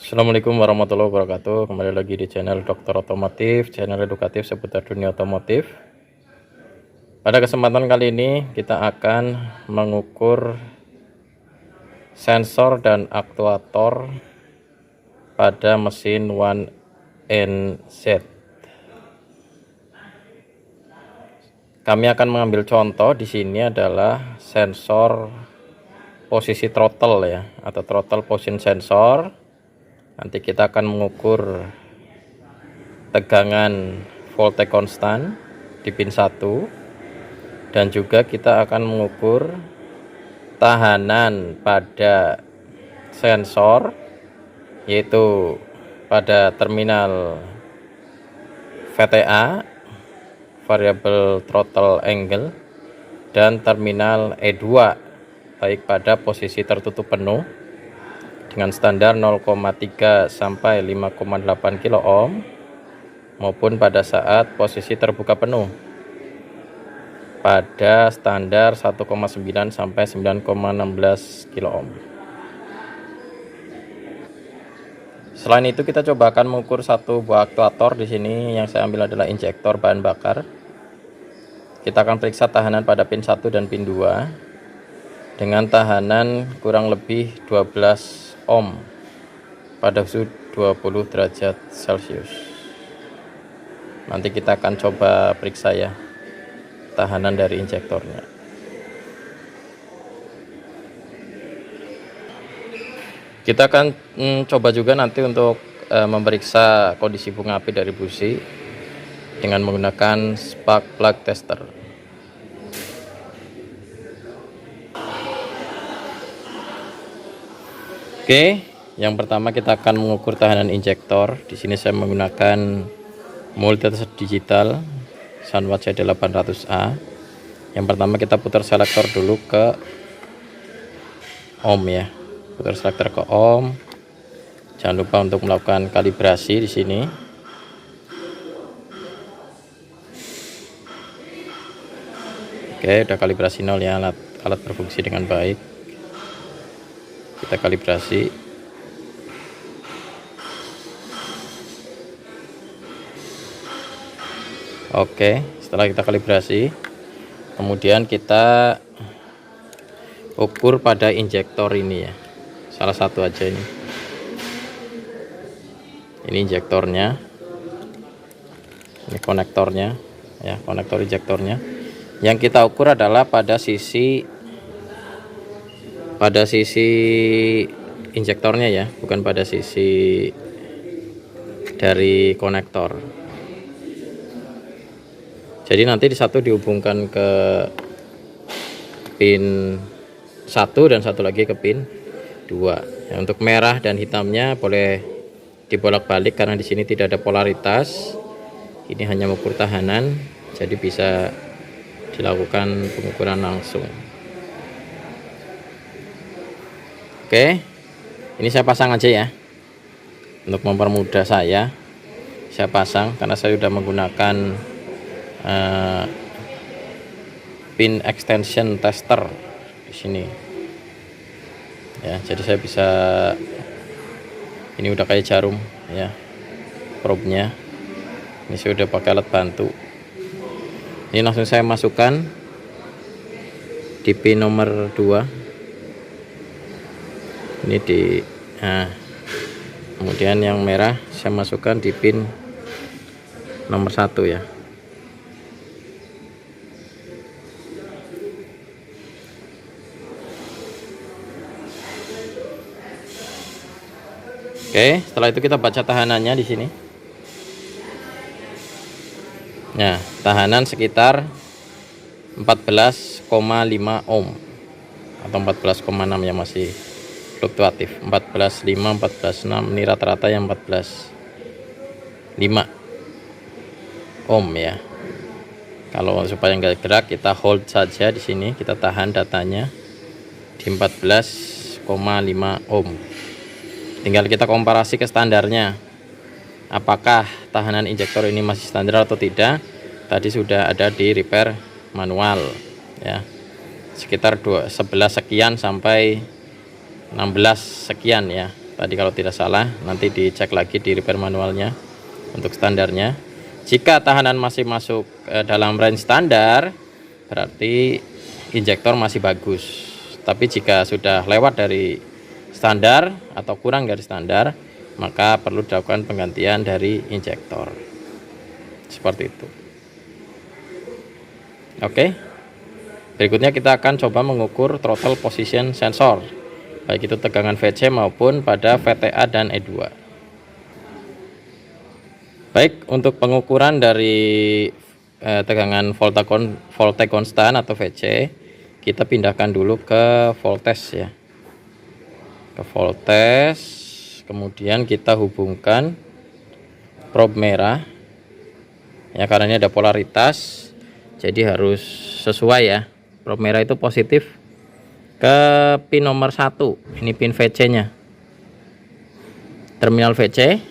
Assalamualaikum warahmatullahi wabarakatuh. Kembali lagi di channel Dokter Otomotif, channel edukatif seputar dunia otomotif. Pada kesempatan kali ini kita akan mengukur sensor dan aktuator pada mesin 1NZ. Kami akan mengambil contoh di sini adalah sensor posisi throttle ya, atau throttle position sensor. Nanti kita akan mengukur tegangan voltage konstan di pin 1 dan juga kita akan mengukur tahanan pada sensor, yaitu pada terminal VTA variable throttle angle dan terminal E2 baik pada posisi tertutup penuh dengan standar 0,3 sampai 5,8 kilo ohm maupun pada saat posisi terbuka penuh pada standar 1,9 sampai 9,16 kilo ohm. Selain itu kita coba akan mengukur satu buah aktuator. Di sini yang saya ambil adalah injektor bahan bakar. Kita akan periksa tahanan pada pin 1 dan pin 2 dengan tahanan kurang lebih 12 ohm pada suhu 20 derajat Celcius. Nanti kita akan coba periksa ya tahanan dari injektornya. Kita akan coba juga nanti untuk memeriksa kondisi bunga api dari busi dengan menggunakan spark plug tester. Oke, yang pertama kita akan mengukur tahanan injektor. Di sini saya menggunakan multimeter digital Sunwatt CD800A. Yang pertama kita putar selektor dulu ke ohm ya. Putar selektor ke ohm. Jangan lupa untuk melakukan kalibrasi di sini. Oke, udah kalibrasi 0 ya, alat berfungsi dengan baik. Kita kalibrasi. Oke, setelah kita kalibrasi, kemudian kita ukur pada injektor ini ya, salah satu aja ini injektornya, ini konektornya ya, konektor injektornya. Yang kita ukur adalah pada sisi injektornya ya, bukan pada sisi dari konektor. Jadi nanti di satu dihubungkan ke pin 1 dan satu lagi ke pin 2 ya. Untuk merah dan hitamnya boleh dibolak-balik karena di sini tidak ada polaritas. Ini hanya mengukur tahanan, jadi bisa dilakukan pengukuran langsung. Oke, ini saya pasang aja ya, untuk mempermudah saya pasang karena saya sudah menggunakan pin extension tester di sini ya. Jadi saya bisa, ini udah kayak jarum ya probe-nya. Ini saya udah pakai alat bantu. Ini langsung saya masukkan di pin nomor 2 ini kemudian yang merah saya masukkan di pin nomor 1 ya. Oke, setelah itu kita baca tahanannya di sini. Nah, tahanan sekitar 14,5 ohm atau 14,6 ya, masih fluktuatif. 14,5, 14,6, ini rata-rata yang 14,5 ohm ya. Kalau supaya nggak gerak, kita hold saja di sini, kita tahan datanya di 14,5 ohm. Tinggal kita komparasi ke standarnya, apakah tahanan injektor ini masih standar atau tidak. Tadi sudah ada di repair manual ya, sekitar 11 sekian sampai 16 sekian ya tadi kalau tidak salah, nanti dicek lagi di repair manualnya untuk standarnya. Jika tahanan masih masuk dalam range standar, berarti injektor masih bagus. Tapi jika sudah lewat dari standar atau kurang dari standar, maka perlu dilakukan penggantian dari injektor. Seperti itu. Oke. Berikutnya kita akan coba mengukur throttle position sensor, baik itu tegangan VC maupun pada VTA dan E2. Baik, untuk pengukuran dari tegangan voltage konstan atau VC, kita pindahkan dulu ke voltage ya. Ke voltage, kemudian kita hubungkan probe merah. Ya, karena ini ada polaritas, jadi harus sesuai ya. Probe merah itu positif ke pin nomor 1. Ini pin VC-nya. Terminal VC.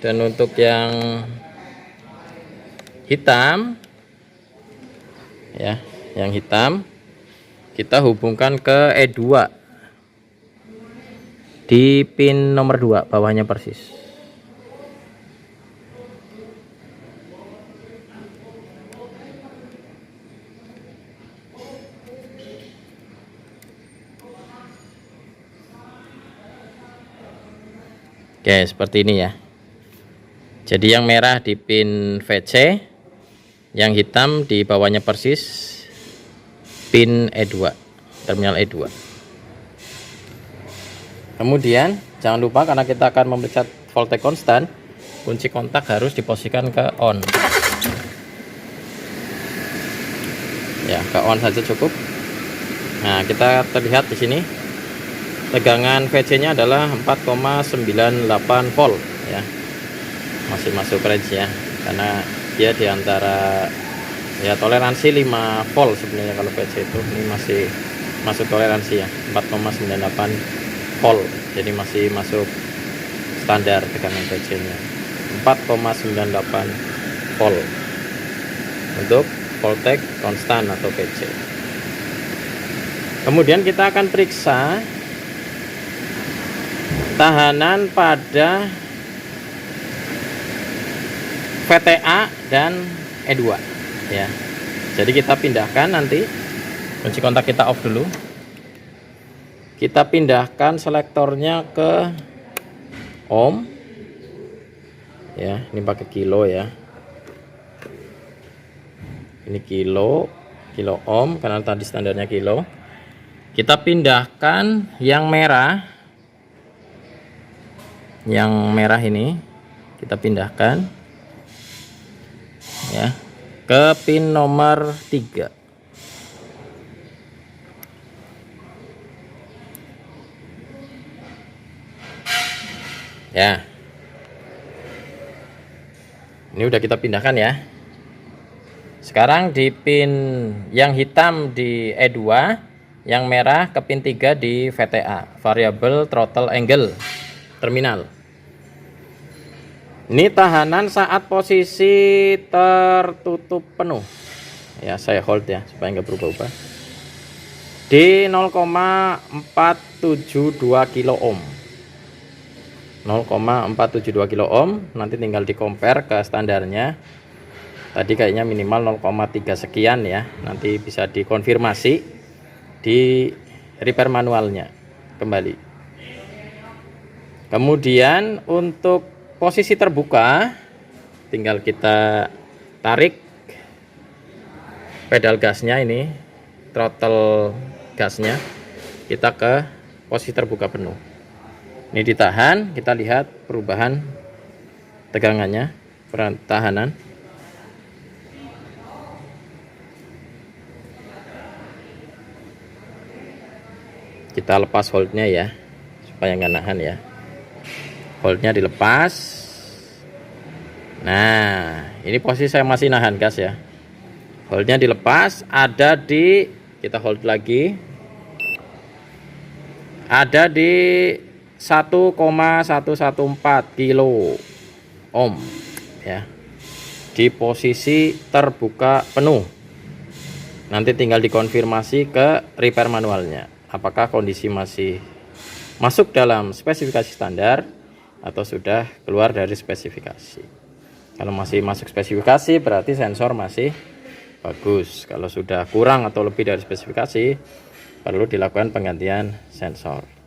Dan untuk yang hitam ya, yang hitam kita hubungkan ke E2 di pin nomor 2, bawahnya persis. Oke, seperti ini ya. Jadi yang merah di pin VC, yang hitam di bawahnya persis pin E2, terminal E2. Kemudian jangan lupa, karena kita akan memeriksa voltage konstan, kunci kontak harus diposisikan ke on. Ya, ke on saja cukup. Nah, kita terlihat di sini tegangan VC-nya adalah 4,98 volt ya. Masih masuk range ya, karena dia diantara ya toleransi 5 volt sebenarnya. Kalau VC itu ini masih masuk toleransi ya, 4,98 volt, jadi masih masuk standar tegangan VC nya 4,98 volt untuk voltage konstan atau VC. Kemudian kita akan periksa tahanan pada VTA dan E2 ya. Jadi kita pindahkan, nanti kunci kontak kita off dulu. Kita pindahkan selektornya ke ohm ya, ini pakai kilo ya. Ini kilo ohm karena tadi standarnya kilo. Kita pindahkan yang merah. Yang merah ini kita pindahkan ya ke pin nomor 3. Ya. Ini udah kita pindahkan ya. Sekarang di pin yang hitam di E2, yang merah ke pin 3 di VTA, variable throttle angle terminal. Ini tahanan saat posisi tertutup penuh ya, saya hold ya supaya nggak berubah-ubah, di 0,472 kilo ohm. 0,472 kilo ohm. Nanti tinggal di compare ke standarnya. Tadi kayaknya minimal 0,3 sekian ya, nanti bisa dikonfirmasi di repair manualnya kembali. Kemudian untuk posisi terbuka, tinggal kita tarik pedal gasnya, ini throttle gasnya, kita ke posisi terbuka penuh. Ini ditahan, kita lihat perubahan tegangannya, tahanan. Kita lepas holdnya ya, supaya nggak nahan ya. Holdnya dilepas. Nah, ini posisi saya masih nahan gas ya. Holdnya dilepas, ada di, kita hold lagi, ada di 1,114 kilo ohm ya, di posisi terbuka penuh. Nanti tinggal dikonfirmasi ke repair manualnya apakah kondisi masih masuk dalam spesifikasi standar atau sudah keluar dari spesifikasi. Kalau masih masuk spesifikasi berarti sensor masih bagus. Kalau sudah kurang atau lebih dari spesifikasi, perlu dilakukan penggantian sensor.